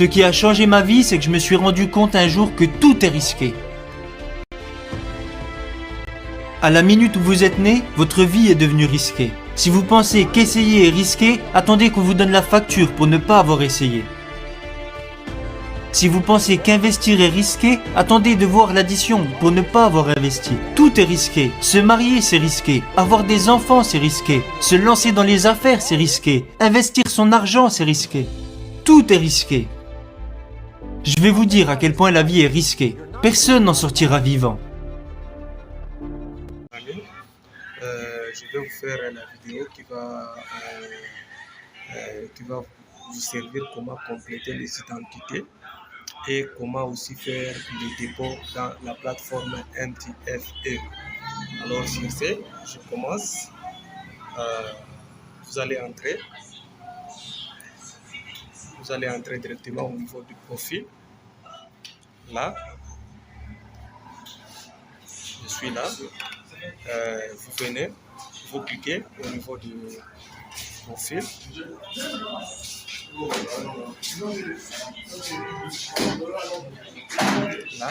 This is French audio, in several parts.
Ce qui a changé ma vie, c'est que je me suis rendu compte un jour que tout est risqué. À la minute où vous êtes né, votre vie est devenue risquée. Si vous pensez qu'essayer est risqué, attendez qu'on vous donne la facture pour ne pas avoir essayé. Si vous pensez qu'investir est risqué, attendez de voir l'addition pour ne pas avoir investi. Tout est risqué. Se marier, c'est risqué. Avoir des enfants, c'est risqué. Se lancer dans les affaires, c'est risqué. Investir son argent, c'est risqué. Tout est risqué. Je vais vous dire à quel point la vie est risquée. Personne n'en sortira vivant. Je vais vous faire la vidéo qui va vous servir comment compléter les identités et comment aussi faire le dépôt dans la plateforme NTFE. Alors sur ce, je commence. Vous allez entrer directement au niveau du profil. Là, je suis là. Vous venez, vous cliquez au niveau du profil. Là.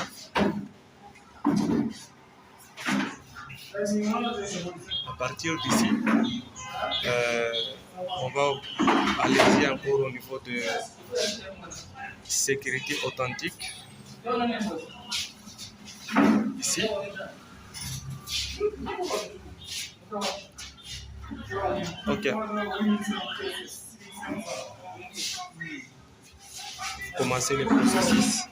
À partir d'ici, on va aller encore au niveau de sécurité authentique. Ici. Ok. Commencez le processus.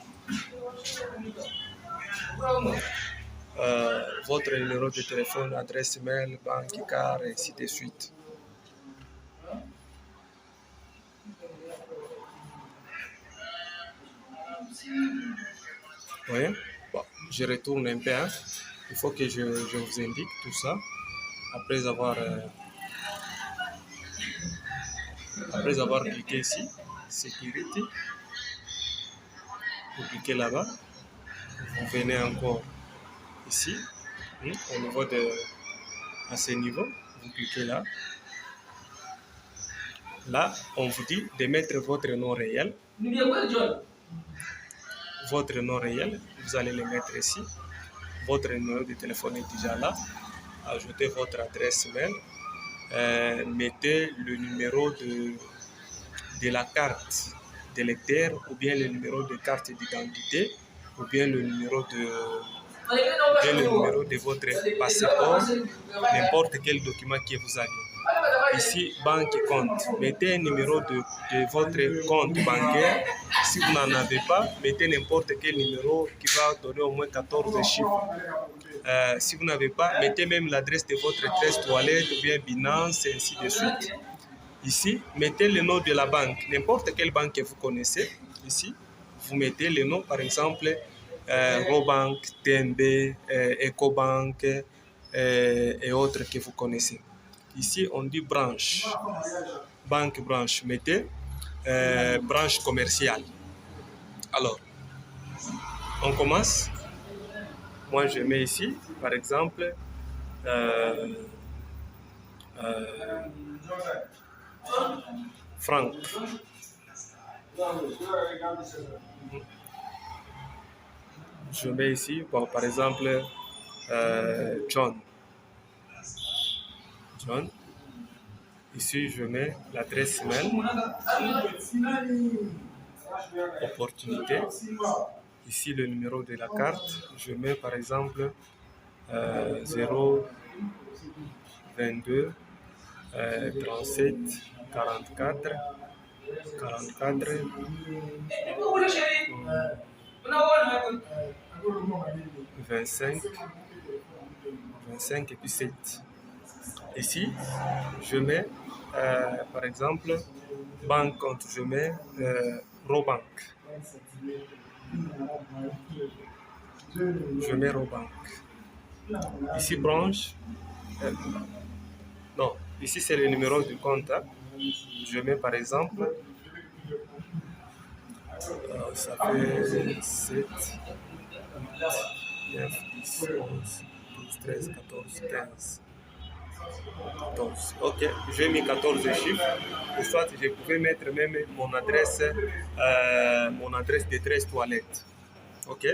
Votre numéro de téléphone, adresse mail, banque, carte, et ainsi de suite. Oui. Bon, je retourne un peu. Hein. Il faut que je vous indique tout ça après avoir cliqué ici, sécurité. Vous cliquez là-bas. Vous venez encore ici, au niveau à ce niveau, vous cliquez là. Là, on vous dit de mettre votre nom réel. Votre nom réel, vous allez le mettre ici. Votre numéro de téléphone est déjà là. Ajoutez votre adresse mail. Mettez le numéro de la carte d'électeur ou bien le numéro de carte d'identité ou bien le numéro de votre passeport, n'importe quel document que vous avez. Ici, banque et compte. Mettez un numéro de votre compte bancaire. Si vous n'en avez pas, mettez n'importe quel numéro qui va donner au moins 14 chiffres. Si vous n'avez pas, mettez même l'adresse de votre adresse toilette ou bien Binance, et ainsi de suite. Ici, mettez le nom de la banque, n'importe quelle banque que vous connaissez. Ici, vous mettez le nom, par exemple, Robank, TNB, Ecobank et autres que vous connaissez. Ici, on dit branche, banque branche. Mettez branche commerciale. Alors, on commence. Moi, je mets ici, par exemple, franc. Je mets ici, bon, par exemple, John. Ici, je mets l'adresse mail. Opportunité. Ici, le numéro de la carte. Je mets par exemple 022 37 44 25 et puis 7. Ici, je mets par exemple banque compte, je mets Robank. Je mets Robank. Ici, branche. Non, ici c'est le numéro du compte. Hein. Je mets par exemple, ça fait 7, 8, 9, 10, 11, 12, 13, 14, 15, 14. Ok, j'ai mis 14 chiffres. Ou soit je pouvais mettre même mon adresse de 13 toilettes. Ok,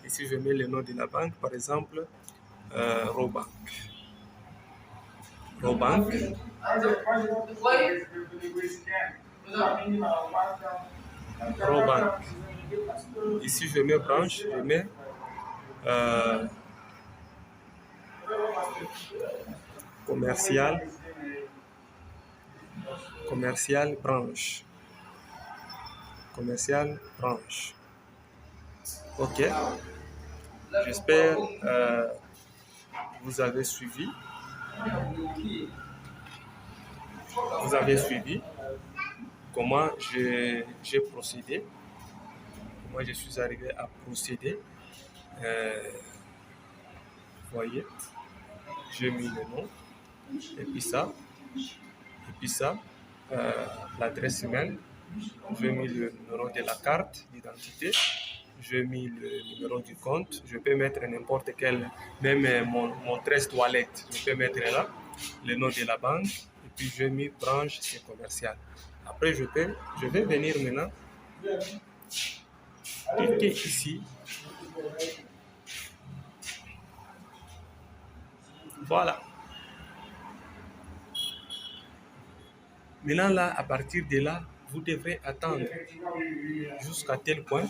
ici je mets le nom de la banque, par exemple, Robank. Robank. Robank. Ici je mets branche, je mets commercial branche. Commercial branche. Ok. J'espère vous avez suivi. Vous avez suivi comment j'ai procédé. Comment je suis arrivé à procéder. Voyez, j'ai mis le nom. Et puis ça, l'adresse email. J'ai mis le numéro de la carte d'identité. J'ai mis le numéro du compte. Je peux mettre n'importe quel, même mon 13 toilette. Je peux mettre là le nom de la banque. Et puis j'ai mis branche, c'est commercial. Après, je vais venir maintenant. Cliquez ici. Voilà. Maintenant là, à partir de là, vous devrez attendre jusqu'à tel point.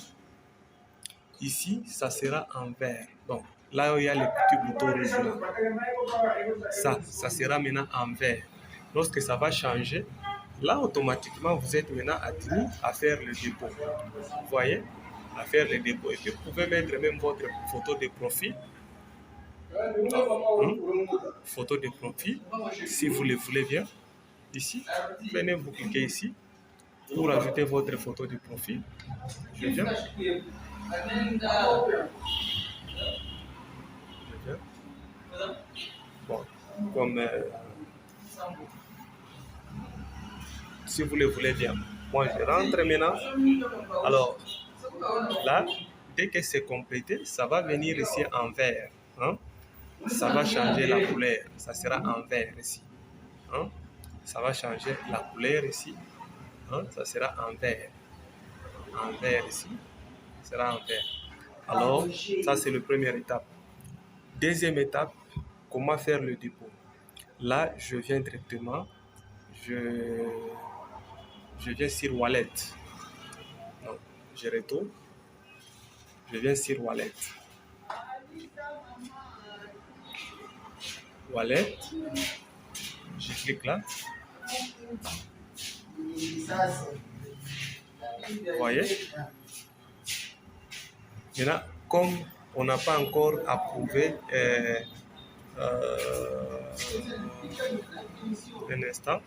Ici, ça sera en vert. Donc, là où il y a le petit bouton rouge là, ça sera maintenant en vert. Lorsque ça va changer, là, automatiquement, vous êtes maintenant admis à faire le dépôt. Vous voyez, à faire le dépôt. Et puis, vous pouvez mettre même votre photo de profil. Photo de profil, si vous le voulez bien. Ici, venez vous cliquer ici pour ajouter votre photo de profil. Je viens. Bon, comme si vous le voulez bien. Moi, je rentre maintenant. Alors, là, dès que c'est complété, ça va venir ici en vert. Hein? Ça va changer la couleur. Ça sera en vert ici. Hein? Ça va changer la couleur ici. Hein? Ça sera en vert. En vert ici. Ça sera en vert. Alors, ça c'est la première étape. Deuxième étape, comment faire le dépôt. Là, je viens directement. Je viens sur Wallet. Donc, je retourne. Je viens sur Wallet. Wallet. Je clique là. Vous voyez? Maintenant, comme on n'a pas encore approuvé un instant.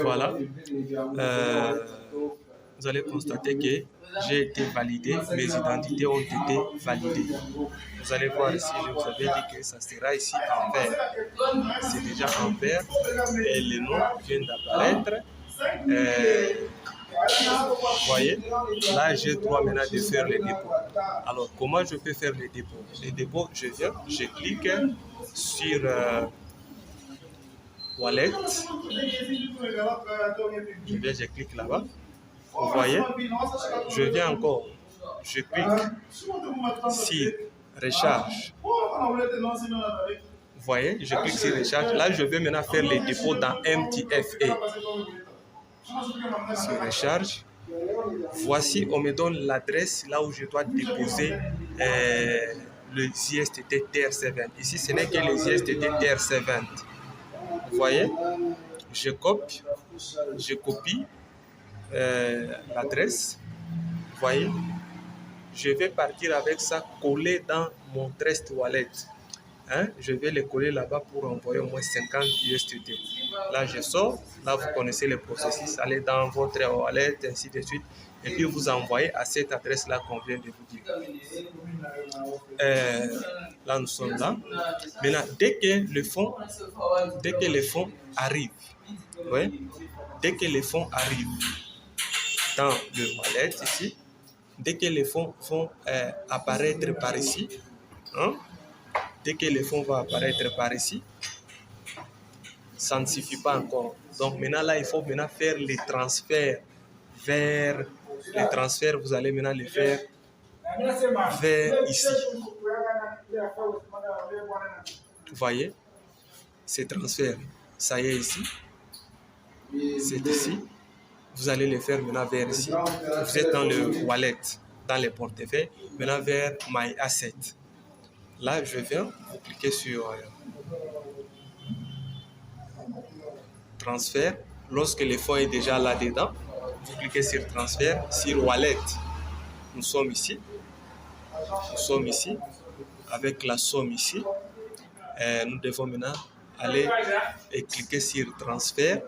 Voilà. Vous allez constater que j'ai été validé, mes identités ont été validées. Vous allez voir ici, je vous avais dit que ça sera ici en vert. C'est déjà en vert et le nom vient d'apparaître. Vous voyez, là j'ai le droit maintenant de faire le dépôt. Alors comment je peux faire le dépôt? Le dépôt, je viens, je clique sur Wallet. Je clique là-bas. Vous voyez, je viens encore, je clique sur Recharge. Vous voyez, je clique sur Recharge. Là, je vais maintenant faire les dépôts dans MTFA. Sur Recharge. Voici, on me donne l'adresse là où je dois déposer le ISTT TR7. Ici, ce n'est que le ISTT TR7. Vous voyez, je copie l'adresse. Vous voyez, je vais partir avec ça collé dans mon 13 toilette. Hein? Je vais le coller là-bas pour envoyer au moins 50 USDT. Là, je sors. Là, vous connaissez le processus. Allez dans votre wallet, ainsi de suite. Et puis, vous envoyez à cette adresse-là qu'on vient de vous dire. Là, nous sommes là. Maintenant, dès que les fonds arrivent, ouais, dès que les fonds arrivent dans le wallet ici, dès que les fonds vont apparaître par ici, hein, Dès que le fonds va apparaître par ici, ça ne suffit pas encore. Donc maintenant là, il faut maintenant faire les transferts vers les transferts. Vous allez maintenant les faire vers ici. Vous voyez, ces transferts, ça y est ici, c'est ici. Vous allez les faire maintenant vers ici. Vous êtes dans le wallet, dans les portefeuilles, maintenant vers My Asset. Là, je viens, vous cliquez sur transfert. Lorsque le fonds est déjà là-dedans, vous cliquez sur transfert, sur wallet. Nous sommes ici. Nous sommes ici, avec la somme ici. Nous devons maintenant aller et cliquer sur transfert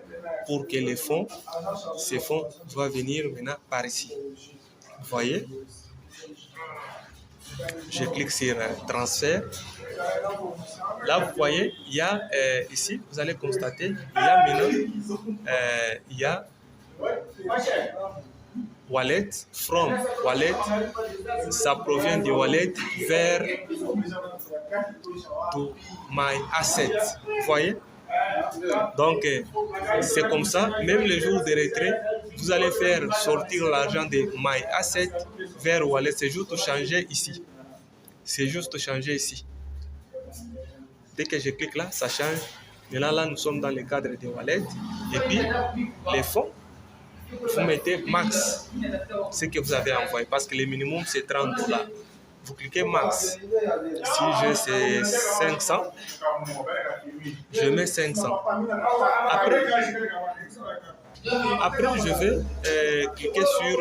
pour que les fonds, ces fonds doivent venir maintenant par ici. Vous voyez? Je clique sur transfert. Là, vous voyez, il y a ici, vous allez constater, il y a maintenant, il y a wallet, from wallet, ça provient du wallet vers to my asset. Vous voyez? Donc, c'est comme ça, même le jour de retrait, vous allez faire sortir l'argent de my asset vers wallet. C'est juste changer ici. C'est juste changer ici. Dès que je clique là, ça change. Maintenant, là, nous sommes dans le cadre des wallets. Et puis, les fonds, vous mettez max ce que vous avez envoyé parce que le minimum c'est 30 $. Vous cliquez max. Si je c'est 500, je mets 500. Après je vais cliquer sur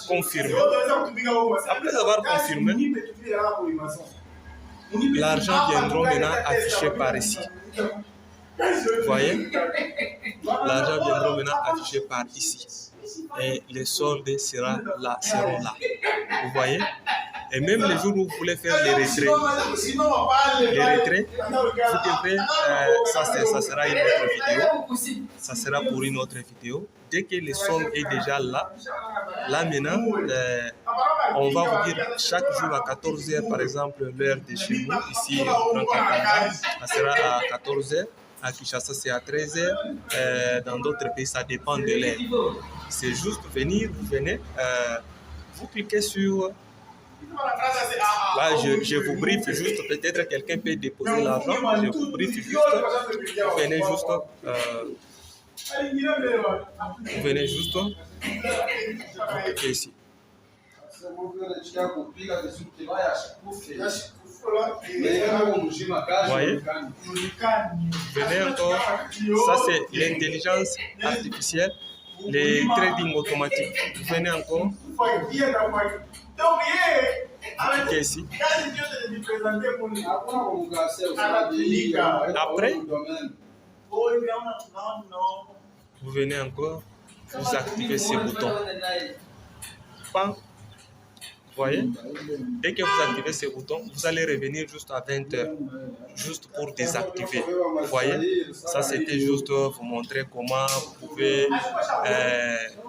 confirmer. Après avoir confirmé, l'argent viendra maintenant affiché par ici. Vous voyez? L'argent viendra maintenant affiché par ici. Et les soldes seront là. Vous voyez? Et même les jours où vous voulez faire les retraits, vous devrez, ça sera une autre vidéo. Ça sera pour une autre vidéo. Dès que le solde est déjà là maintenant, on va vous dire chaque jour à 14 h, par exemple, l'heure de chez nous, ici, en Katanga, ça sera à 14 h. À Kinshasa, c'est à 13 h. Dans d'autres pays, ça dépend de l'heure. C'est juste venir, vous venez, vous cliquez sur... Là, je vous briefe juste, peut-être quelqu'un peut déposer l'argent, je vous briefe juste, vous venez juste, vous cliquez ici. Vous voyez? Venez encore, ça c'est l'intelligence artificielle, les trading automatiques. Vous venez encore. Cliquez ici. Après, vous venez encore, vous activez ces boutons. Pan. Vous voyez? Dès que vous activez ces boutons, vous allez revenir juste à 20 h, juste pour désactiver. Vous voyez? Ça, c'était juste vous montrer comment vous pouvez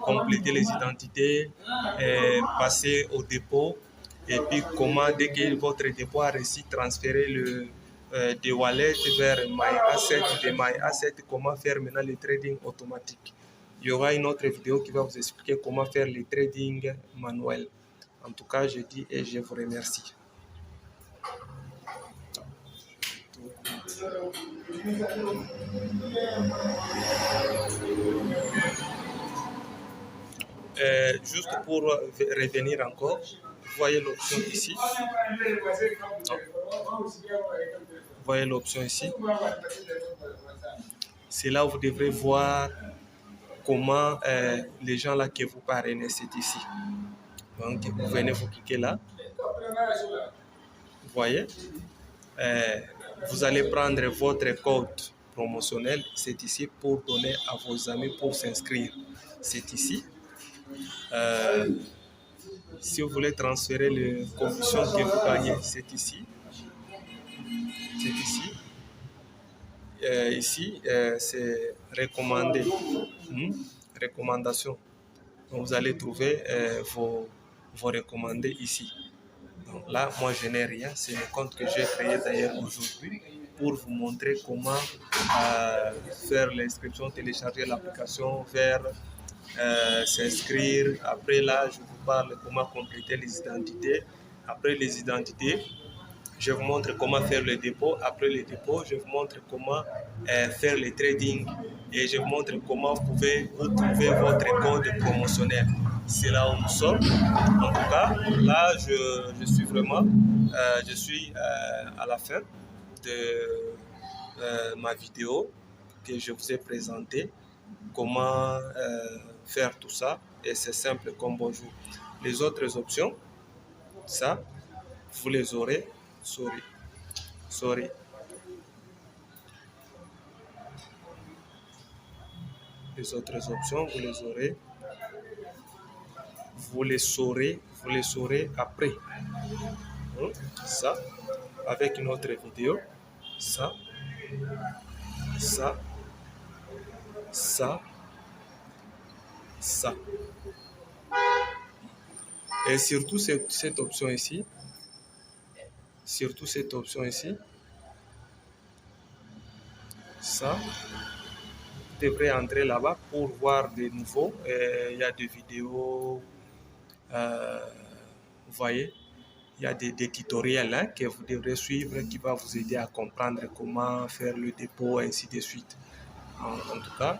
compléter les identités, passer au dépôt, et puis comment, dès que votre dépôt a réussi, transférer des wallets vers My Asset, de My Asset, comment faire maintenant le trading automatique. Il y aura une autre vidéo qui va vous expliquer comment faire le trading manuel. En tout cas, je dis et je vous remercie. Juste pour revenir encore, vous voyez l'option ici. Vous voyez l'option ici. C'est là où vous devrez voir comment les gens là que vous parrainez, c'est ici. Donc, vous venez vous cliquer là. Vous voyez, vous allez prendre votre code promotionnel. C'est ici pour donner à vos amis pour s'inscrire. C'est ici. Si vous voulez transférer les commissions que vous gagnez, c'est ici. C'est ici. Ici, c'est recommandé. recommandations. Donc, vous allez trouver vos recommandés ici. Donc là, moi, je n'ai rien. C'est le compte que j'ai créé d'ailleurs aujourd'hui pour vous montrer comment faire l'inscription, télécharger l'application, faire s'inscrire. Après là, je vous parle comment compléter les identités. Après les identités, je vous montre comment faire le dépôt. Après le dépôt, je vous montre comment faire le trading. Et je vous montre comment vous pouvez trouver votre code promotionnel. C'est là où nous sommes. En tout cas, là, je suis vraiment à la fin de ma vidéo que je vous ai présentée. Comment faire tout ça. Et c'est simple comme bonjour. Les autres options, ça, vous les aurez. Sorry. Les autres options, vous les saurez après. Ça, avec une autre vidéo. Ça. Et surtout cette option ici. Ça, vous devrez entrer là-bas pour voir de nouveau. Il y a des vidéos, vous voyez, il y a des tutoriels que vous devrez suivre qui vont vous aider à comprendre comment faire le dépôt, ainsi de suite. En tout cas,